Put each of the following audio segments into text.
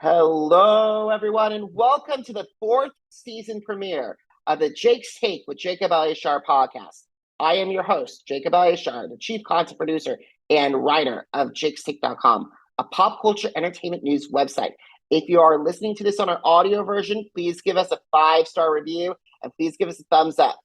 Hello, everyone, and welcome to the fourth season premiere of the Jake's Take with Jacob Elyachar podcast. I am your host, Jacob Elyachar, the chief content producer and writer of jakestake.com, a pop culture entertainment news website. If you are listening to this on our audio version, please give us a 5-star review and please give us a thumbs up.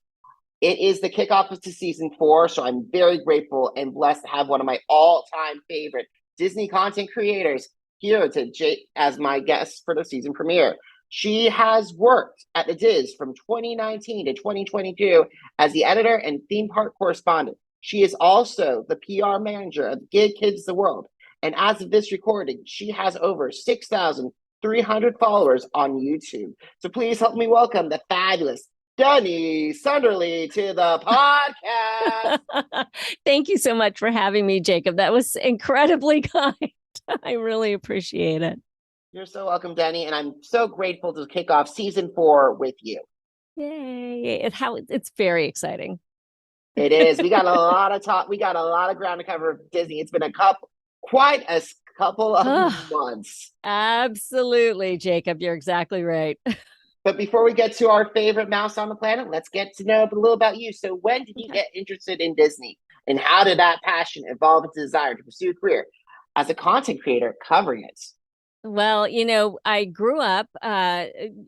It is the kickoff to season 4, so I'm very grateful and blessed to have one of my all-time favorite Disney content creators here to Jake as my guest for the season premiere. She has worked at the Diz from 2019 to 2022 as the editor and theme park correspondent. She is also the PR manager of Give Kids the World. And as of this recording, she has over 6,300 followers on YouTube. So please help me welcome the fabulous Deni Sunderly to the podcast. Thank you so much for having me, Jacob. That was incredibly kind. I really appreciate it. You're so welcome, Deni, and I'm so grateful to kick off season 4 with you. Yay. It's very exciting. It is. We got a lot of talk. We got a lot of ground to cover of Disney. It's been quite a couple of months. Absolutely, Jacob. You're exactly right. But before we get to our favorite mouse on the planet, let's get to know a little about you. So when did you get interested in Disney? And how did that passion evolve into desire to pursue a career as a content creator covering it? Well, I grew up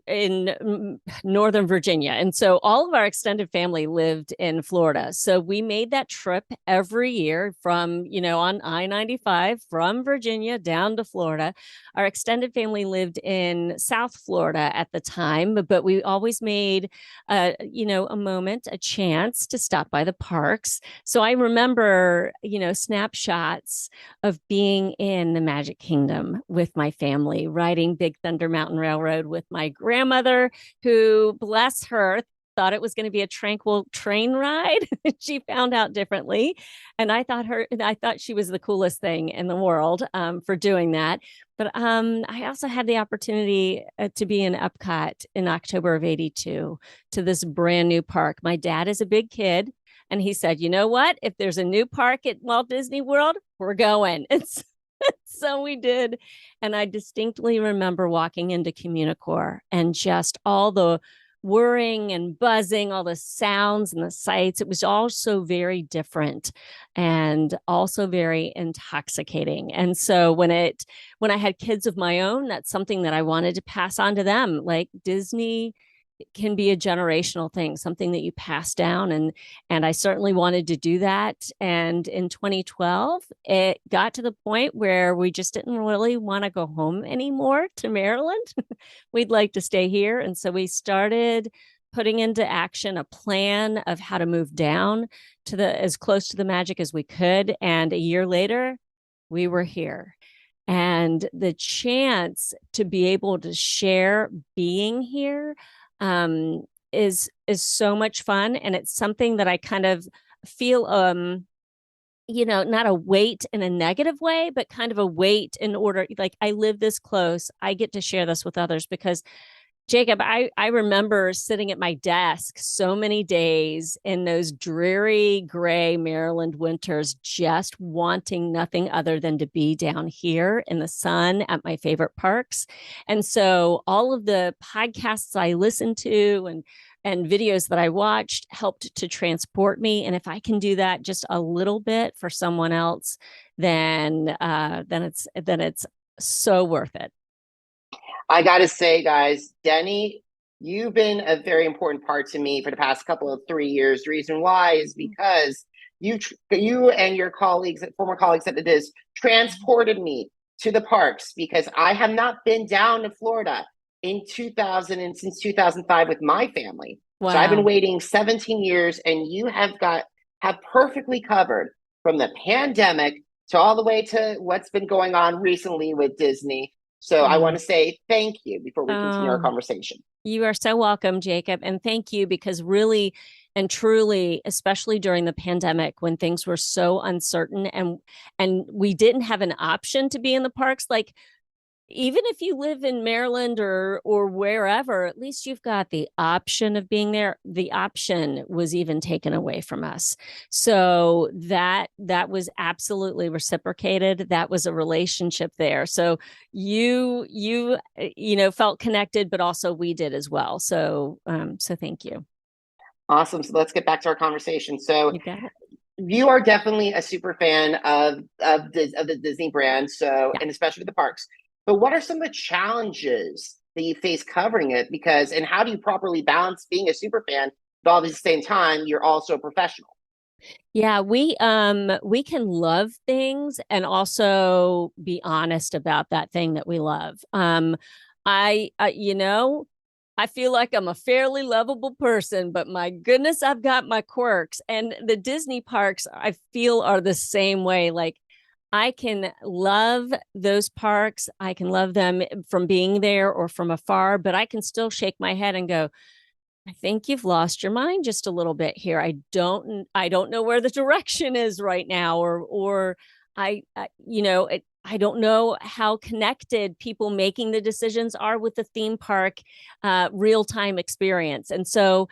in Northern Virginia. And so all of our extended family lived in Florida. So we made that trip every year from, on I-95 from Virginia down to Florida. Our extended family lived in South Florida at the time, but we always made, a chance to stop by the parks. So I remember, snapshots of being in the Magic Kingdom with my family, riding Big Thunder Mountain Railroad with my grandmother, who, bless her, thought it was going to be a tranquil train ride. She found out differently. And I thought she was the coolest thing in the world for doing that. But I also had the opportunity to be in Epcot in October of '82 to this brand new park. My dad is a big kid. And he said, you know what? If there's a new park at Walt Disney World, we're going. So we did. And I distinctly remember walking into Communicore and just all the whirring and buzzing, all the sounds and the sights. It was all so very different and also very intoxicating. And so when I had kids of my own, that's something that I wanted to pass on to them. Like, Disney can be a generational thing, something that you pass down. And I certainly wanted to do that. And in 2012, it got to the point where we just didn't really want to go home anymore to Maryland. We'd like to stay here. And so we started putting into action a plan of how to move down to as close to the magic as we could. And a year later, we were here. And the chance to be able to share being here is so much fun. And it's something that I kind of feel, not a weight in a negative way, but kind of a weight in order, like, I live this close. I get to share this with others because, Jacob, I remember sitting at my desk so many days in those dreary gray Maryland winters, just wanting nothing other than to be down here in the sun at my favorite parks. And so all of the podcasts I listened to and videos that I watched helped to transport me. And if I can do that just a little bit for someone else, then it's so worth it. I got to say, guys, Deni, you've been a very important part to me for the past couple of 3 years. The reason why is because you and your colleagues, former colleagues at the Diz, transported me to the parks because I have not been down to Florida in 2000 and since 2005 with my family. Wow. So I've been waiting 17 years, and you have perfectly covered from the pandemic to all the way to what's been going on recently with Disney. So I want to say thank you before we continue our conversation. You are so welcome, Jacob. And thank you, because really and truly, especially during the pandemic when things were so uncertain and we didn't have an option to be in the parks, like, even if you live in Maryland or wherever, at least you've got the option of being there. The option was even taken away from us. So that was absolutely reciprocated. That was a relationship there. So you felt connected, but also we did as well. So so thank you. Awesome. So let's get back to our conversation. So You got it. you are definitely a super fan of the Disney brand, so, Yeah. and especially the parks. But what are some of the challenges that you face covering it? And how do you properly balance being a super fan, but all at the same time you're also a professional? Yeah, we can love things and also be honest about that thing that we love. I feel like I'm a fairly lovable person, but my goodness, I've got my quirks. And the Disney parks, I feel, are the same way. Like, I can love those parks. I can love them from being there or from afar, but I can still shake my head and go, I think you've lost your mind just a little bit here. I don't know where the direction is right now, or I don't know how connected people making the decisions are with the theme park real time experience. And so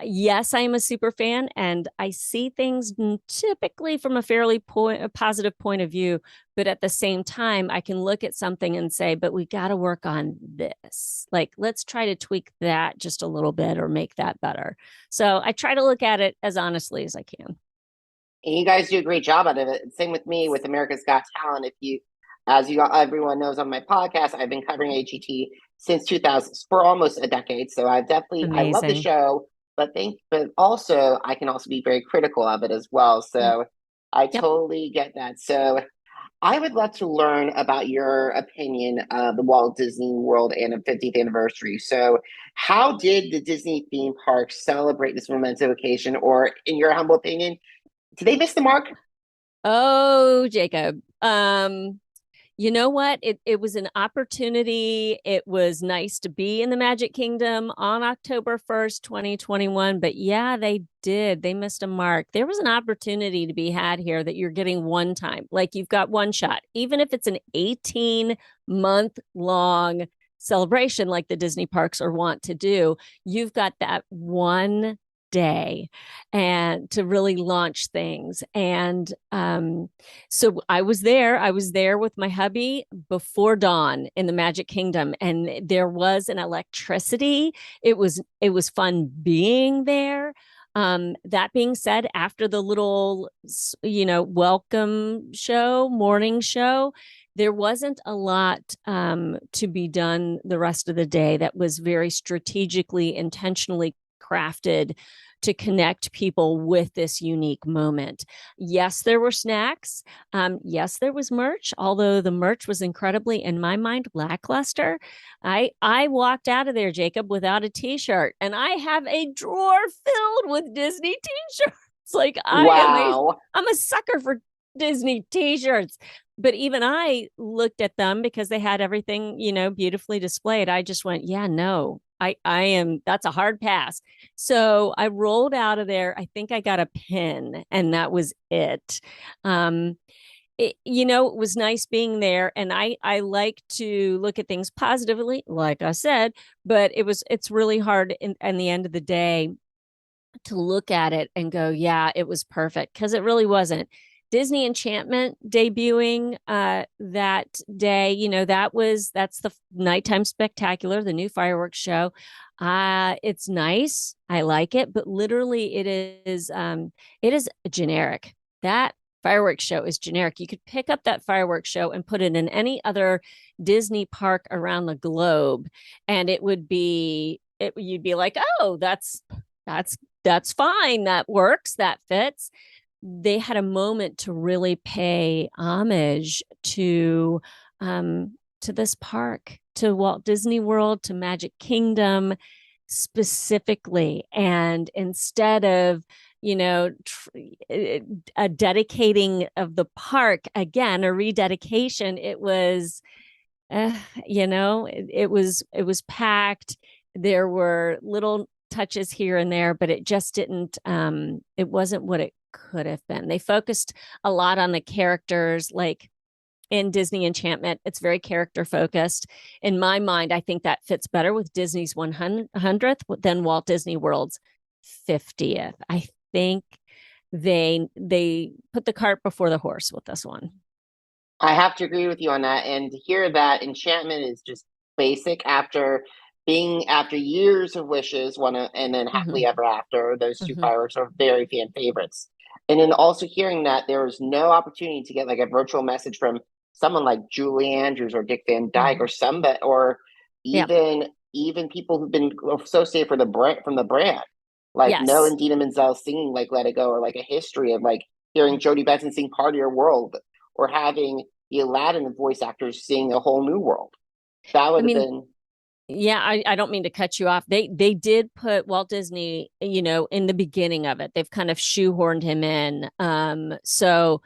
yes, I am a super fan and I see things typically from a fairly a positive point of view. But at the same time, I can look at something and say, but we got to work on this. Like, let's try to tweak that just a little bit or make that better. So I try to look at it as honestly as I can. And you guys do a great job out of it. Same with me with America's Got Talent. As everyone knows on my podcast, I've been covering AGT since 2000 for almost a decade. So I love the Amazing. show, but also I can also be very critical of it as well. So I Yep. totally get that. So I would love to learn about your opinion of the Walt Disney World and the 50th anniversary. So how did the Disney theme park celebrate this momentous occasion? Or in your humble opinion, did they miss the mark? Oh, Jacob. You know what? It was an opportunity. It was nice to be in the Magic Kingdom on October 1st, 2021. But yeah, they did. They missed a mark. There was an opportunity to be had here that you're getting one time. Like, you've got one shot, even if it's an 18-month long celebration like the Disney parks are wont to do. You've got that one day and to really launch things. And so I was there with my hubby before dawn in the Magic Kingdom, and there was an electricity. It was fun being there. That being said, after the little welcome show, morning show, there wasn't a lot to be done the rest of the day that was very strategically, intentionally crafted to connect people with this unique moment. Yes, there were snacks. Yes, there was merch, although the merch was incredibly, in my mind, lackluster. I walked out of there, Jacob, without a t-shirt, and I have a drawer filled with Disney t-shirts. Like, Wow. I'm a sucker for Disney t-shirts. But even I looked at them because they had everything, beautifully displayed. I just went, yeah, no, I am, that's a hard pass. So I rolled out of there. I think I got a pin and that was it. It was nice being there. And I like to look at things positively, like I said, but it's really hard in the end of the day to look at it and go, yeah, it was perfect, because it really wasn't. Disney Enchantment debuting that day, that's the nighttime spectacular, the new fireworks show. It's nice. I like it, but literally it is generic. That fireworks show is generic. You could pick up that fireworks show and put it in any other Disney park around the globe, and you'd be like, oh, that's fine. That works. That fits. They had a moment to really pay homage to this park, to Walt Disney World, to Magic Kingdom specifically. And instead of a dedicating of the park, again, a rededication, it was it was packed. There were little touches here and there, but it just didn't it wasn't what it could have been. They focused a lot on the characters, like in Disney Enchantment. It's very character focused. In my mind, I think that fits better with Disney's 100th than Walt Disney World's 50th. I think they put the cart before the horse with this one. I have to agree with you on that. And to hear that Enchantment is just basic after years of wishes, and then Happily Ever After, those two fireworks are very fan favorites. And then also hearing that there was no opportunity to get like a virtual message from someone like Julie Andrews or Dick Van Dyke or somebody, or even people who've been associated from the brand, like no Idina Menzel singing like Let It Go, or like a history of like hearing Jodie Benson sing Part of Your World, or having the Aladdin voice actors sing A Whole New World. That would have been. Yeah, I don't mean to cut you off. They did put Walt Disney, in the beginning of it. They've kind of shoehorned him in. So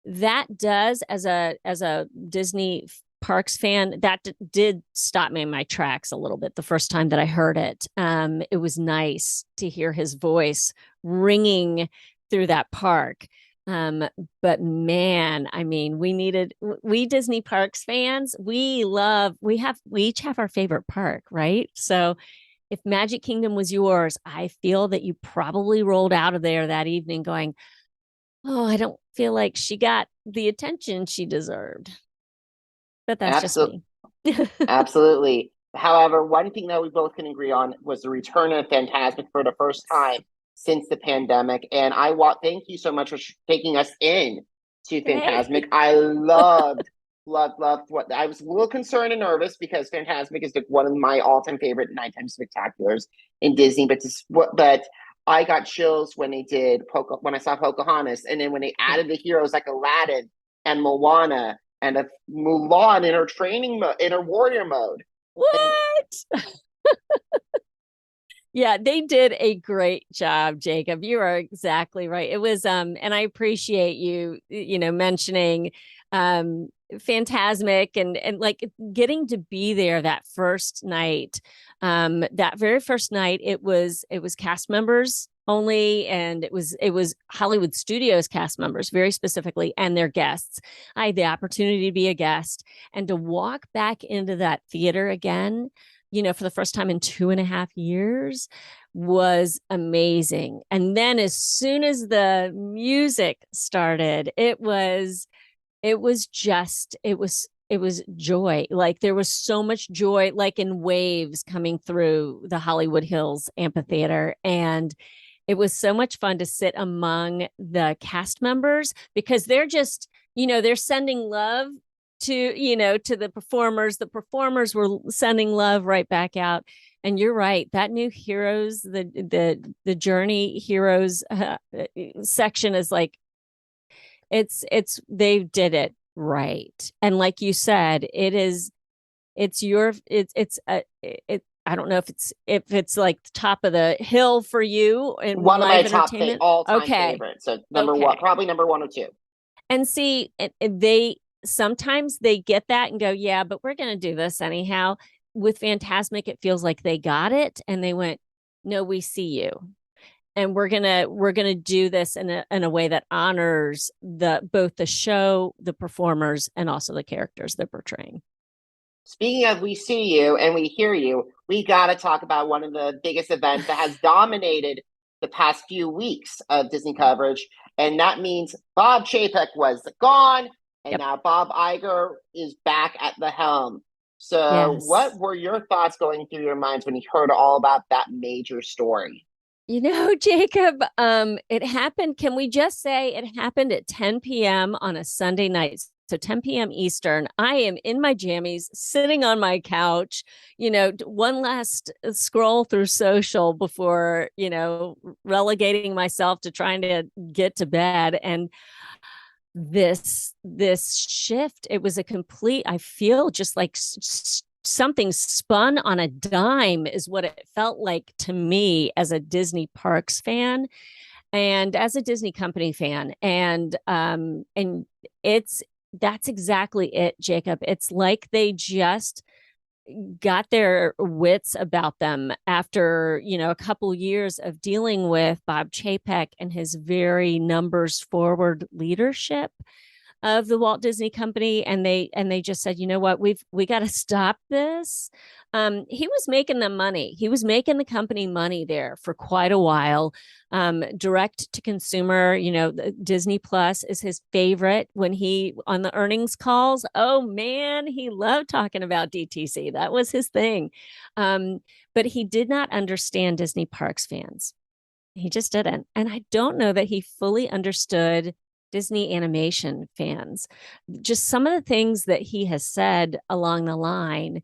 that does, as a Disney Parks fan, that did stop me in my tracks a little bit the first time that I heard it. It was nice to hear his voice ringing through that park. But man, I mean, we Disney Parks fans, we each have our favorite park, right? So if Magic Kingdom was yours, I feel that you probably rolled out of there that evening going, oh, I don't feel like she got the attention she deserved. But that's just me. Absolutely. However, one thing that we both can agree on was the return of Fantasmic for the first time since the pandemic. And thank you so much for taking us in to Fantasmic. I loved what I was a little concerned and nervous because Fantasmic is one of my all-time favorite nighttime spectaculars in Disney. But I got chills when they did when I saw Pocahontas, and then when they added the heroes like Aladdin and Moana and Mulan in her training mode, in her warrior mode. What? Yeah, they did a great job, Jacob. You are exactly right. It was, and I appreciate you, mentioning Fantasmic and like getting to be there that first night. That very first night, it was cast members only, and it was Hollywood Studios cast members very specifically, and their guests. I had the opportunity to be a guest and to walk back into that theater again, for the first time in 2.5 years, was amazing. And then as soon as the music started, it was joy. Like there was so much joy, like in waves coming through the Hollywood Hills amphitheater. And it was so much fun to sit among the cast members because they're just, they're sending love to the performers. The performers were sending love right back out. And you're right, that new heroes, the Journey Heroes section is like, they did it right. And like you said, I don't know if it's like the top of the hill for you and one of my top all-time favorites. So probably number 1 or 2. And see, they sometimes they get that and go, yeah, but we're going to do this anyhow. With Fantasmic, it feels like they got it and they went, no, we see you. And we're gonna do this in a way that honors both the show, the performers, and also the characters they're portraying. Speaking of we see you and we hear you, we got to talk about one of the biggest events that has dominated the past few weeks of Disney coverage, and that means Bob Chapek was gone, and now Bob Iger is back at the helm. So what were your thoughts going through your minds when you heard all about that major story? Jacob, it happened. Can we just say it happened at 10 p.m. on a Sunday night? So 10 p.m. Eastern. I am in my jammies, sitting on my couch, one last scroll through social before, relegating myself to trying to get to bed. And this shift, it was a complete, I feel just like something spun on a dime is what it felt like to me as a Disney Parks fan and as a Disney Company fan. And that's exactly it, Jacob. It's like they just got their wits about them after, a couple years of dealing with Bob Chapek and his very numbers forward leadership. of the Walt Disney Company, and they just said, you know what, we got to stop this. He was making them money. He was making the company money there for quite a while. Direct to consumer, Disney Plus is his favorite. When he on the earnings calls, oh man, he loved talking about DTC. That was his thing. But he did not understand Disney Parks fans. He just didn't. And I don't know that he fully understood Disney animation fans. Just some of the things that he has said along the line,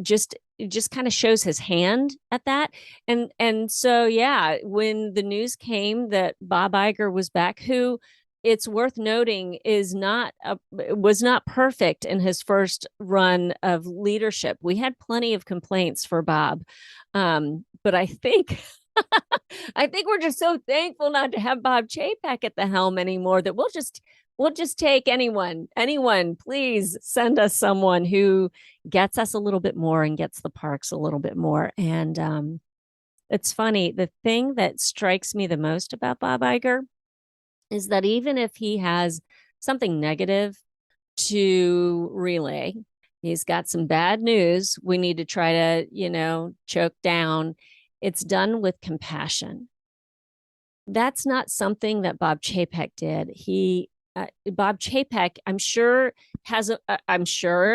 just kind of shows his hand at that. And so yeah, when the news came that Bob Iger was back, who, it's worth noting, was not perfect in his first run of leadership. We had plenty of complaints for Bob, but I think we're just so thankful not to have Bob Chapek at the helm anymore that we'll just take anyone. Please send us someone who gets us a little bit more and gets the parks a little bit more. And it's funny, the thing that strikes me the most about Bob Iger is that even if he has something negative to relay, he's got some bad news we need to try to, choke down, it's done with compassion. That's not something that Bob Chapek did. Bob Chapek, I'm sure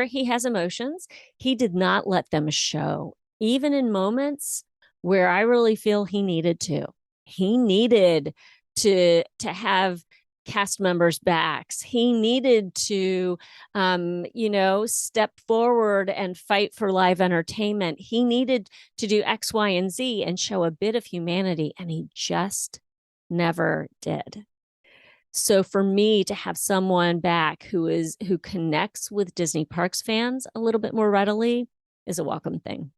he has emotions. He did not let them show, even in moments where I really feel he needed to. He needed to have cast members' backs. He needed to, step forward and fight for live entertainment. He needed to do X, Y, and Z and show a bit of humanity, and he just never did. So for me to have someone back who connects with Disney Parks fans a little bit more readily is a welcome thing.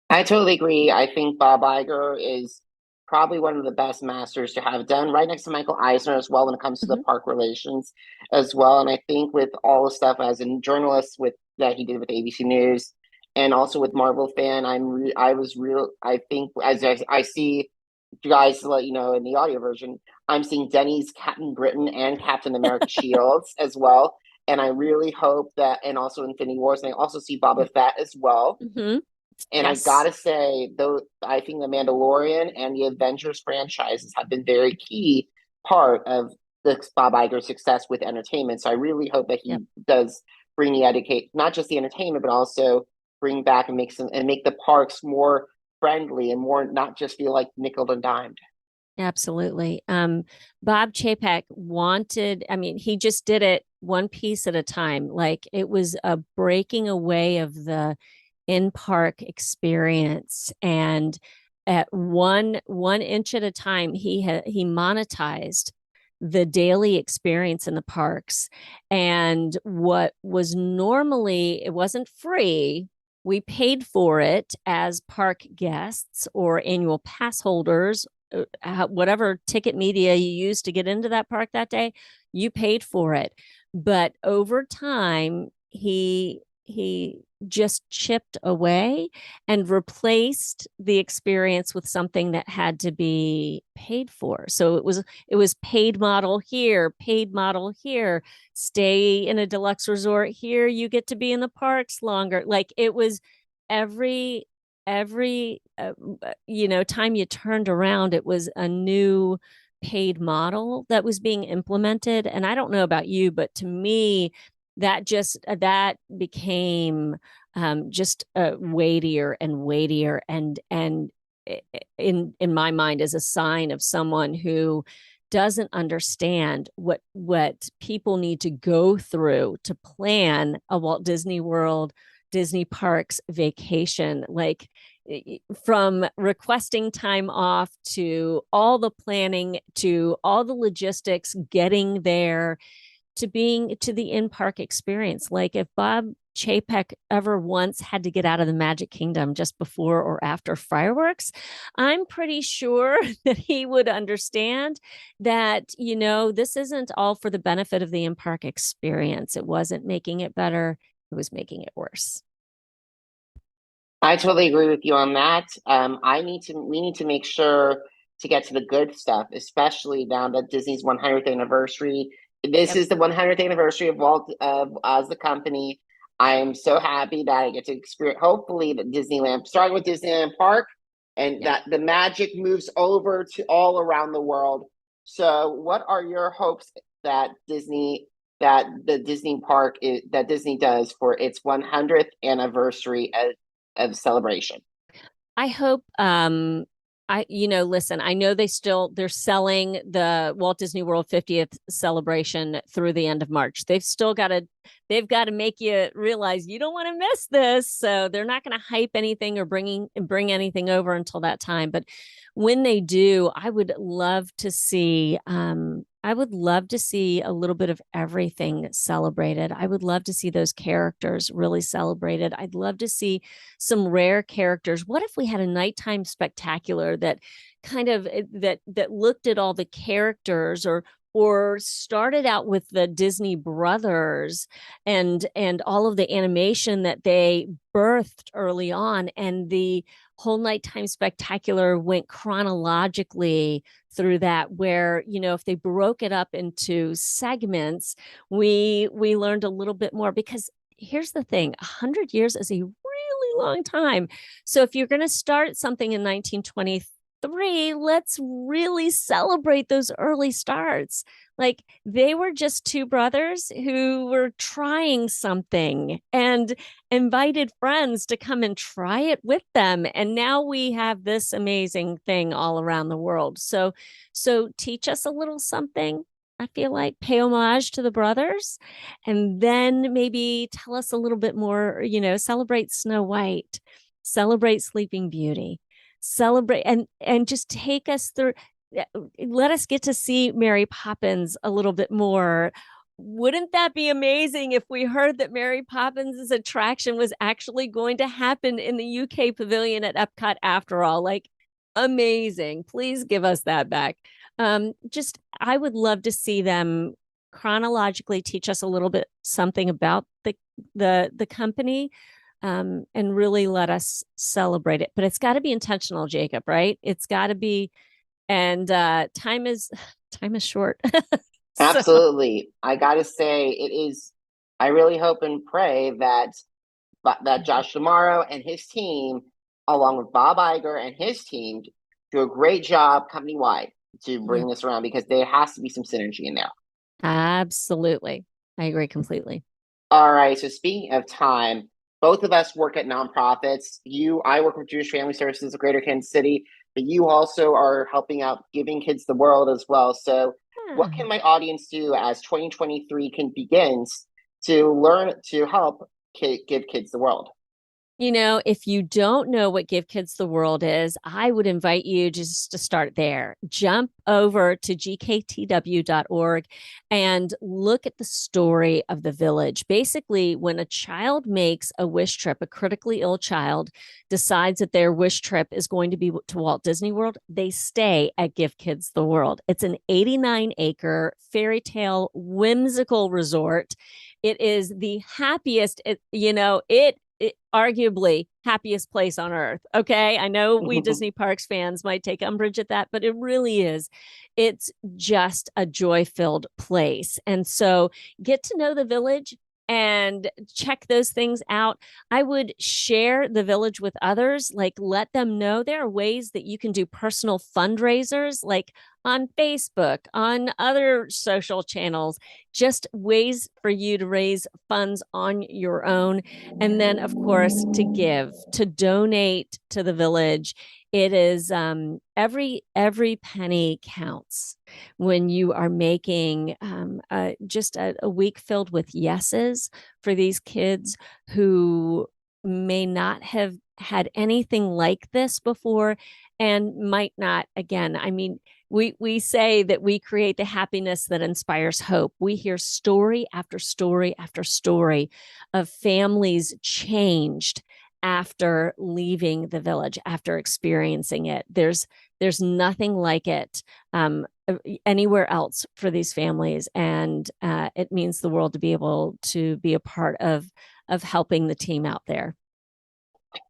I totally agree. I think Bob Iger is probably one of the best masters to have done, right next to Michael Eisner as well when it comes to the park relations as well. And I think with all the stuff as a journalist that he did with ABC News and also with Marvel fan, I think as I see you guys let you know in the audio version, I'm seeing Deni's Captain Britain and Captain America shields as well. And I really hope that, and also Infinity Wars, and I also see Boba Fett as well. Mm-hmm. And yes. I gotta say, though, I think the Mandalorian and the Avengers franchises have been very key part of the Bob Iger success with entertainment. So I really hope that he does bring not just the entertainment, but also bring back and make the parks more friendly and more not just feel like nickel and dimed. Absolutely. Bob Chapek he just did it one piece at a time. Like it was a breaking away of the in-park experience, and at one inch at a time he monetized the daily experience in the parks. And what was normally, it wasn't free, we paid for it as park guests or annual pass holders, whatever ticket media you used to get into that park that day, you paid for it. But over time he just chipped away and replaced the experience with something that had to be paid for. So it was paid model here, stay in a deluxe resort here, you get to be in the parks longer. Like it was every time you turned around, it was a new paid model that was being implemented. And I don't know about you, but to me, that became just weightier and weightier, and in my mind is a sign of someone who doesn't understand what people need to go through to plan a Walt Disney World, Disney Parks vacation, like from requesting time off to all the planning to all the logistics, getting there, to the in-park experience. Like if Bob Chapek ever once had to get out of the Magic Kingdom just before or after fireworks, I'm pretty sure that he would understand that, this isn't all for the benefit of the in-park experience. It wasn't making it better. It was making it worse. I totally agree with you on that. We need to make sure to get to the good stuff, especially now that Disney's 100th anniversary This is the 100th anniversary of Walt as the company. I am so happy that I get to experience, hopefully, the Disneyland, starting with Disneyland Park, and that the magic moves over to all around the world. So, what are your hopes that the Disney park that Disney does for its 100th anniversary of celebration? I hope listen, I know they're selling the Walt Disney World 50th celebration through the end of March. They've got to make you realize you don't want to miss this. So they're not going to hype anything or bring anything over until that time. But when they do, I would love to see a little bit of everything celebrated. I would love to see those characters really celebrated. I'd love to see some rare characters. What if we had a nighttime spectacular that kind of that looked at all the characters, or started out with the Disney brothers and all of the animation that they birthed early on, and the whole nighttime spectacular went chronologically through that, where, if they broke it up into segments, we learned a little bit more. Because here's the thing, 100 years is a really long time. So if you're going to start something in 1923, let's really celebrate those early starts. Like, they were just two brothers who were trying something and invited friends to come and try it with them. And now we have this amazing thing all around the world. So teach us a little something. I feel like pay homage to the brothers, and then maybe tell us a little bit more, celebrate Snow White, celebrate Sleeping Beauty, celebrate and just take us through. Let us get to see Mary Poppins a little bit more. Wouldn't that be amazing if we heard that Mary Poppins' attraction was actually going to happen in the UK pavilion at Epcot after all? Like, amazing. Please give us that back. I would love to see them chronologically teach us a little bit something about the company, and really let us celebrate it. But it's got to be intentional, Jacob, right? It's got to be. And time is short. Absolutely. I gotta say, it is. I really hope and pray that Josh D'Amaro and his team, along with Bob Iger and his team, do a great job company wide to bring this around, because there has to be some synergy in there. Absolutely, I agree completely. All right. So speaking of time, both of us work at nonprofits. I work with Jewish Family Services of Greater Kansas City, but you also are helping out Giving Kids the World as well. So what can my audience do as 2023 begins to help give kids the world? If you don't know what Give Kids the World is, I would invite you just to start there. Jump over to gktw.org and look at the story of the village. Basically, when a child makes a wish trip, a critically ill child decides that their wish trip is going to be to Walt Disney World, they stay at Give Kids the World. It's an 89-acre fairy tale whimsical resort. It is the happiest, arguably happiest place on earth. Okay. I know we Disney Parks fans might take umbrage at that, but it really is. It's just a joy-filled place. And so get to know the village and check those things out. I would share the village with others, like let them know there are ways that you can do personal fundraisers, like on Facebook, on other social channels, just ways for you to raise funds on your own. And then, of course, to donate to the village. It is every penny counts when you are making just a week filled with yeses for these kids who may not have had anything like this before and might not. Again, I mean, we say that we create the happiness that inspires hope. We hear story after story after story of families changed after leaving the village, after experiencing it. There's nothing like it anywhere else for these families, and it means the world to be able to be a part of helping the team out there.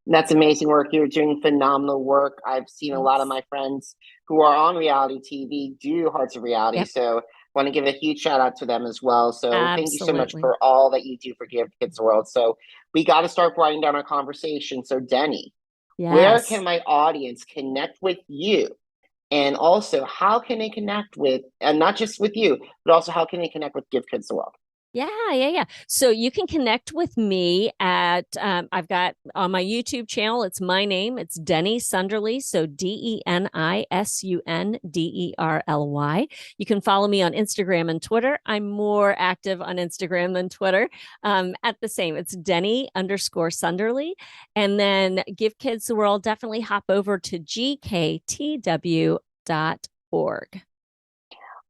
That's amazing work. You're doing phenomenal work. I've seen a lot of my friends who are on reality TV do Hearts of Reality. Yep. So Want to give a huge shout out to them as well. So thank you so much Absolutely. for all that you do for Give Kids World. So we got to start winding down our conversation. So Deni, where can Yes. my audience connect with you? And also, how can they connect with, and not just with you, but also how can they connect with Give Kids the World? Yeah. So you can connect with me at, I've got on my YouTube channel, it's my name, it's Deni Sunderly. So DeniSunderly. You can follow me on Instagram and Twitter. I'm more active on Instagram than Twitter. At the same, it's Deni_Sunderly. And then Give Kids the World, definitely hop over to gktw.org.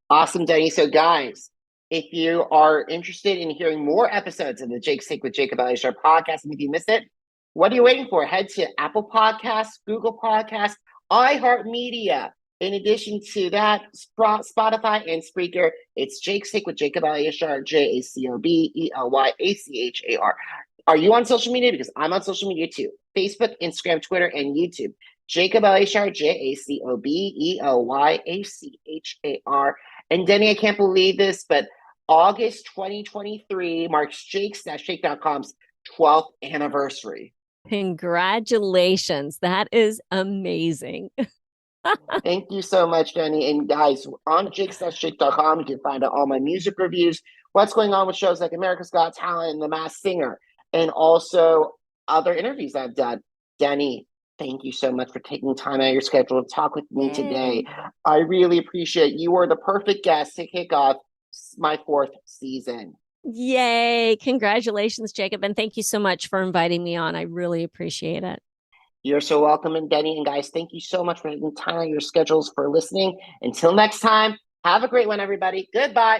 Awesome, Deni. So, guys, if you are interested in hearing more episodes of the Jake's Take with Jacob Elyachar podcast, and if you missed it, what are you waiting for? Head to Apple Podcasts, Google Podcasts, iHeartMedia. In addition to that, Spotify and Spreaker, it's Jake's Take with Jacob Elyachar, JACOBELYACHAR. Are you on social media? Because I'm on social media too. Facebook, Instagram, Twitter, and YouTube. Jacob Elyachar, JACOBELYACHAR. And Deni, I can't believe this, but August 2023 marks Jakes-Shake.com's 12th anniversary. Congratulations. That is amazing. Thank you so much, Deni. And guys, on Jakes-Shake.com, you can find out all my music reviews, what's going on with shows like America's Got Talent and The Masked Singer, and also other interviews I've done. Deni, thank you so much for taking time out of your schedule to talk with me today. I really appreciate it. You are the perfect guest to kick off my 4th season. Yay. Congratulations, Jacob. And thank you so much for inviting me on. I really appreciate it. You're so welcome. And Deni and guys, thank you so much for taking time out of your schedules for listening. Until next time, have a great one, everybody. Goodbye.